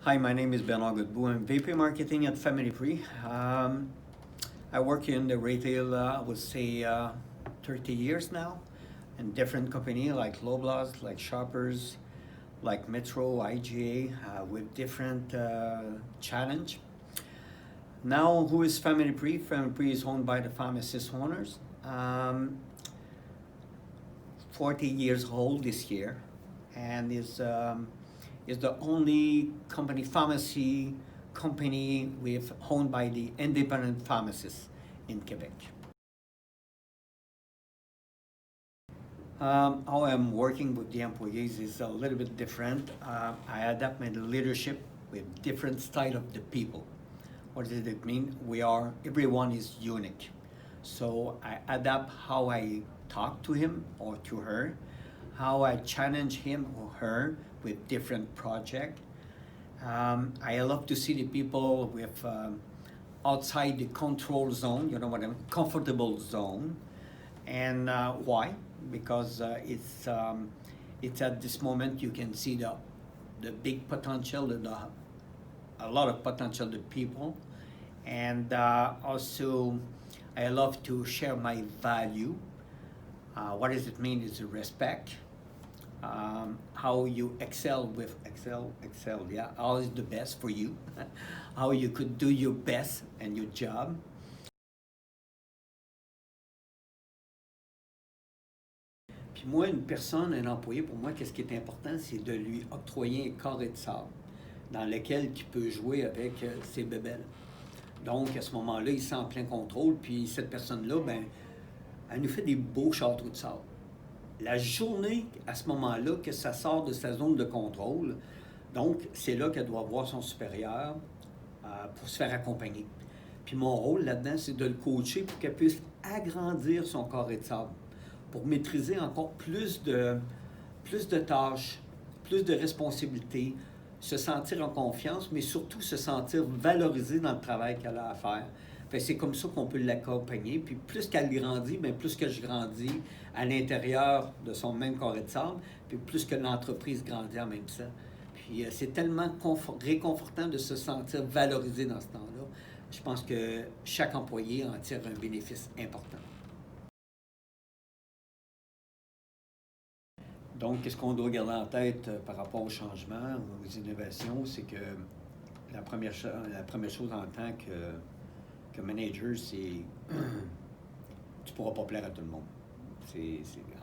Hi, my name is Bernard Godbout. I'm VP Marketing at Family Prix. I work in the retail, I would say, 30 years now, in different companies like Loblaws, like Shoppers, like Metro, IGA, with different challenge. Now, who is Family Prix? Family Prix is owned by the pharmacist owners. 40 years old this year, and is the only company pharmacy company with owned by the independent pharmacists in Quebec. How I'm working with the employees is a little bit different. I adapt my leadership with different style of the people. What does it mean? Everyone is unique. So I adapt how I talk to him or to her, how I challenge him or her with different project. I love to see the people with outside the control zone, you know what I mean, comfortable zone. And why? Because it's at this moment you can see the big potential, a lot of potential to people, and also I love to share my value. What does it mean is respect. How you excel, yeah, always the best for you. How you could do your best and your job. Puis moi, une personne, un employé, pour moi, qu'est-ce qui est important, c'est de lui octroyer un carré de sable dans lequel il peut jouer avec ses bébelles. Donc, à ce moment-là, il sent en plein contrôle, puis cette personne-là, ben, elle nous fait des beaux châteaux de sable. La journée, à ce moment-là, que ça sort de sa zone de contrôle, donc c'est là qu'elle doit voir son supérieur pour se faire accompagner. Puis mon rôle là-dedans, c'est de le coacher pour qu'elle puisse agrandir son carré de sable, pour maîtriser encore plus de tâches, plus de responsabilités, se sentir en confiance, mais surtout se sentir valorisé dans le travail qu'elle a à faire. C'est comme ça qu'on peut l'accompagner. Puis plus qu'elle grandit, bien plus que je grandis à l'intérieur de son même carré de sable, puis plus que l'entreprise grandit en même temps. Puis c'est tellement réconfortant de se sentir valorisé dans ce temps-là. Je pense que chaque employé en tire un bénéfice important. Donc, qu'est-ce qu'on doit garder en tête par rapport au changement, aux innovations, c'est que la première chose en tant que manager, c'est tu ne pourras pas plaire à tout le monde.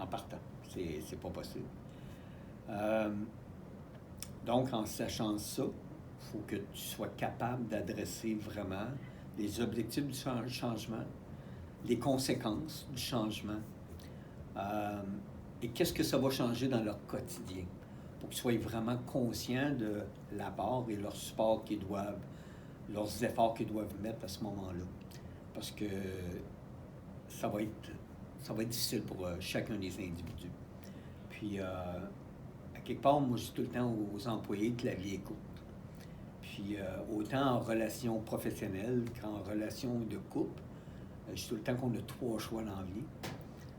En partant, c'est pas possible. Donc, en sachant ça, il faut que tu sois capable d'adresser vraiment les objectifs du changement, les conséquences du changement, et qu'est-ce que ça va changer dans leur quotidien, pour qu'ils soient vraiment conscients de l'apport et leur support leurs efforts qu'ils doivent mettre à ce moment-là. Parce que ça va être difficile pour chacun des individus. Puis, à quelque part, moi, je dis tout le temps aux employés de la vie écoute. Puis, autant en relation professionnelle qu'en relation de couple, je dis tout le temps qu'on a 3 choix dans la vie.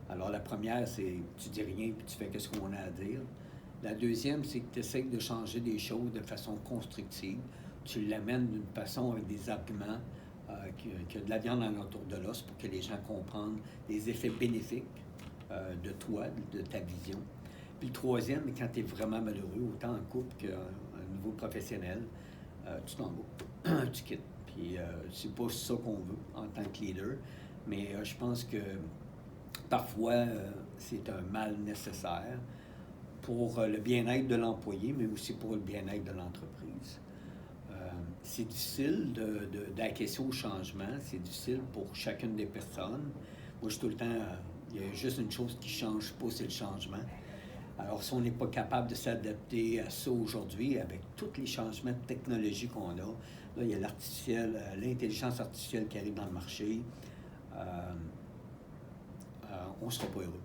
Alors, la première, c'est tu dis rien puis tu fais ce qu'on a à dire. La deuxième, c'est que tu essaies de changer des choses de façon constructive. Tu l'amènes d'une façon avec des arguments, qu'il y a de la viande en autour de l'os pour que les gens comprennent les effets bénéfiques de toi, de ta vision. Puis le troisième, quand tu es vraiment malheureux, autant en couple qu'à un niveau professionnel, tu t'en vas, tu quittes. Puis c'est pas ça qu'on veut en tant que leader, mais je pense que parfois c'est un mal nécessaire pour le bien-être de l'employé, mais aussi pour le bien-être de l'entreprise. C'est difficile d'acquiescer au changement, c'est difficile pour chacune des personnes. Moi, je suis tout le temps, il y a juste une chose qui ne change pas, c'est le changement. Alors, si on n'est pas capable de s'adapter à ça aujourd'hui, avec tous les changements de technologie qu'on a, là, il y a l'intelligence artificielle qui arrive dans le marché, on ne sera pas heureux.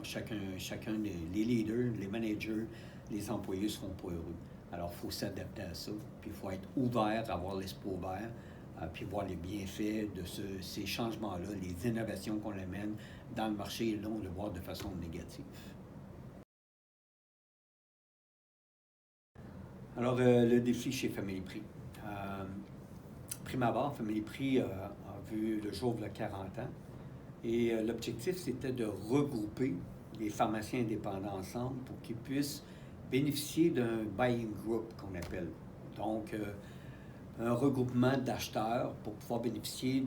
Chacun les leaders, les managers, les employés ne seront pas heureux. Alors, il faut s'adapter à ça, puis il faut être ouvert, avoir l'esprit ouvert, puis voir les bienfaits de ces changements-là, les innovations qu'on amène dans le marché, et là, on le voit de façon négative. Alors, le défi chez Family Prix. Prime abord, Family Prix a vu le jour il y a 40 ans. Et l'objectif, c'était de regrouper les pharmaciens indépendants ensemble pour qu'ils puissent bénéficier d'un buying group qu'on appelle. Donc, un regroupement d'acheteurs pour pouvoir bénéficier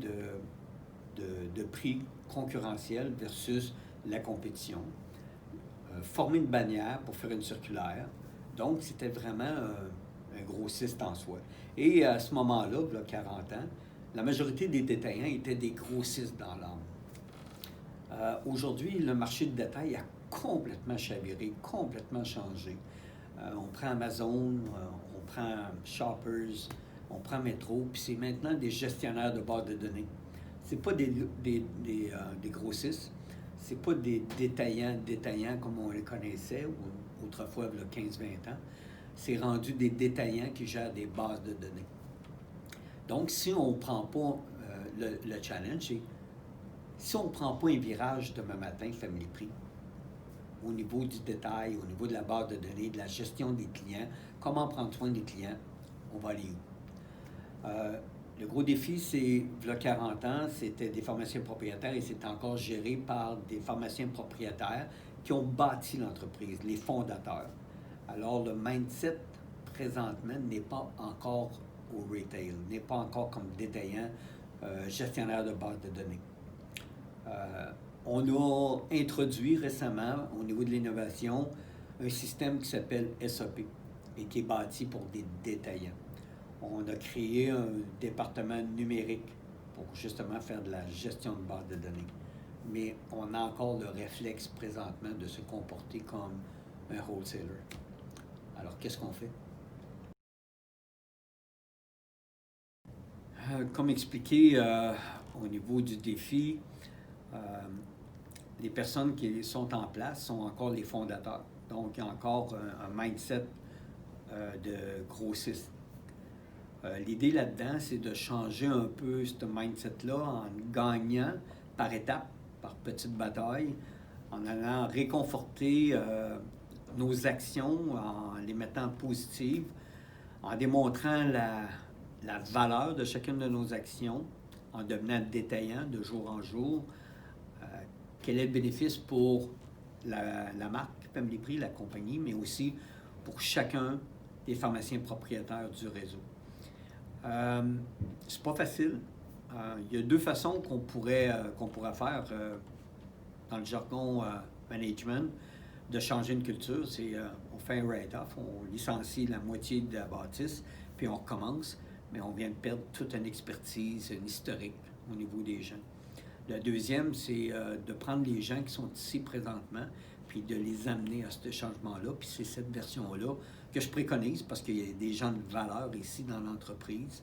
de prix concurrentiels versus la compétition. Former une bannière pour faire une circulaire. Donc, c'était vraiment un grossiste en soi. Et à ce moment-là, il y a 40 ans, la majorité des détaillants étaient des grossistes dans l'âme. Aujourd'hui, le marché de détail a complètement chaviré, complètement changé. On prend Amazon, on prend Shoppers, on prend Metro, puis c'est maintenant des gestionnaires de bases de données. C'est pas des grossistes, c'est pas des détaillants comme on les connaissait autrefois, il y a 15-20 ans. C'est rendu des détaillants qui gèrent des bases de données. Donc, si on ne prend pas le challenge, si on ne prend pas un virage demain matin, Family Prix, au niveau du détail, au niveau de la base de données, de la gestion des clients, comment prendre soin des clients, on va aller où? Le gros défi, c'est, il y a 40 ans, c'était des pharmaciens propriétaires et c'est encore géré par des pharmaciens propriétaires qui ont bâti l'entreprise, les fondateurs. Alors, le mindset, présentement, n'est pas encore au retail, n'est pas encore comme détaillant, gestionnaire de base de données. On a introduit récemment, au niveau de l'innovation, un système qui s'appelle SAP et qui est bâti pour des détaillants. On a créé un département numérique pour justement faire de la gestion de base de données. Mais on a encore le réflexe présentement de se comporter comme un wholesaler. Alors, qu'est-ce qu'on fait? Comme expliqué au niveau du défi, les personnes qui sont en place sont encore les fondateurs. Donc, il y a encore un mindset de grossiste. L'idée là-dedans, c'est de changer un peu ce mindset-là en gagnant par étapes, par petites batailles, en allant réconforter nos actions, en les mettant positives, en démontrant la valeur de chacune de nos actions, en devenant détaillant de jour en jour. Quel est le bénéfice pour la marque Family Prix, la compagnie, mais aussi pour chacun des pharmaciens propriétaires du réseau. C'est pas facile. Il y a deux façons qu'on pourrait faire dans le jargon management de changer une culture. C'est on fait un write-off, on licencie la moitié de la bâtisse, puis on recommence, mais on vient de perdre toute une expertise, une historique au niveau des gens. Le deuxième, c'est de prendre les gens qui sont ici présentement, puis de les amener à ce changement-là. Puis c'est cette version-là que je préconise parce qu'il y a des gens de valeur ici dans l'entreprise,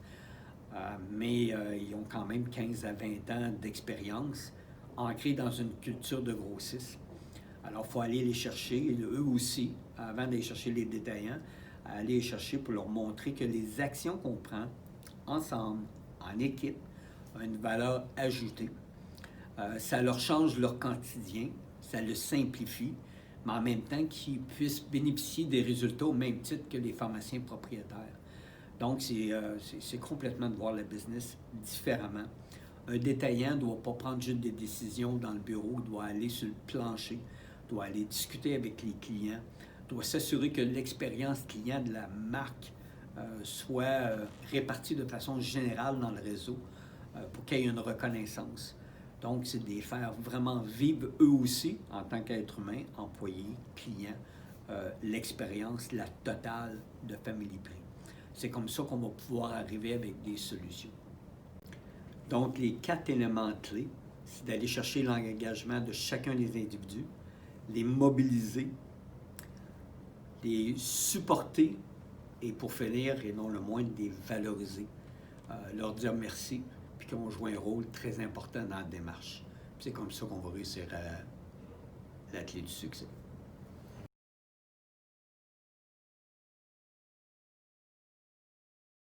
mais ils ont quand même 15 à 20 ans d'expérience ancrée dans une culture de grossisme. Alors, il faut aller les chercher, eux aussi, avant d'aller chercher les détaillants, aller les chercher pour leur montrer que les actions qu'on prend ensemble, en équipe, ont une valeur ajoutée. Ça leur change leur quotidien, ça le simplifie, mais en même temps qu'ils puissent bénéficier des résultats au même titre que les pharmaciens propriétaires. Donc, c'est complètement de voir le business différemment. Un détaillant ne doit pas prendre juste des décisions dans le bureau, doit aller sur le plancher, doit aller discuter avec les clients, doit s'assurer que l'expérience client de la marque soit répartie de façon générale dans le réseau pour qu'il y ait une reconnaissance. Donc, c'est de les faire vraiment vivre eux aussi, en tant qu'être humain, employés, clients, l'expérience, la totale de Family Prix. C'est comme ça qu'on va pouvoir arriver avec des solutions. Donc, les 4 éléments clés, c'est d'aller chercher l'engagement de chacun des individus, les mobiliser, les supporter et pour finir, et non le moins, les valoriser, leur dire merci, puis qu'ils ont joué un rôle très important dans la démarche. C'est comme ça qu'on va réussir à la clé du succès.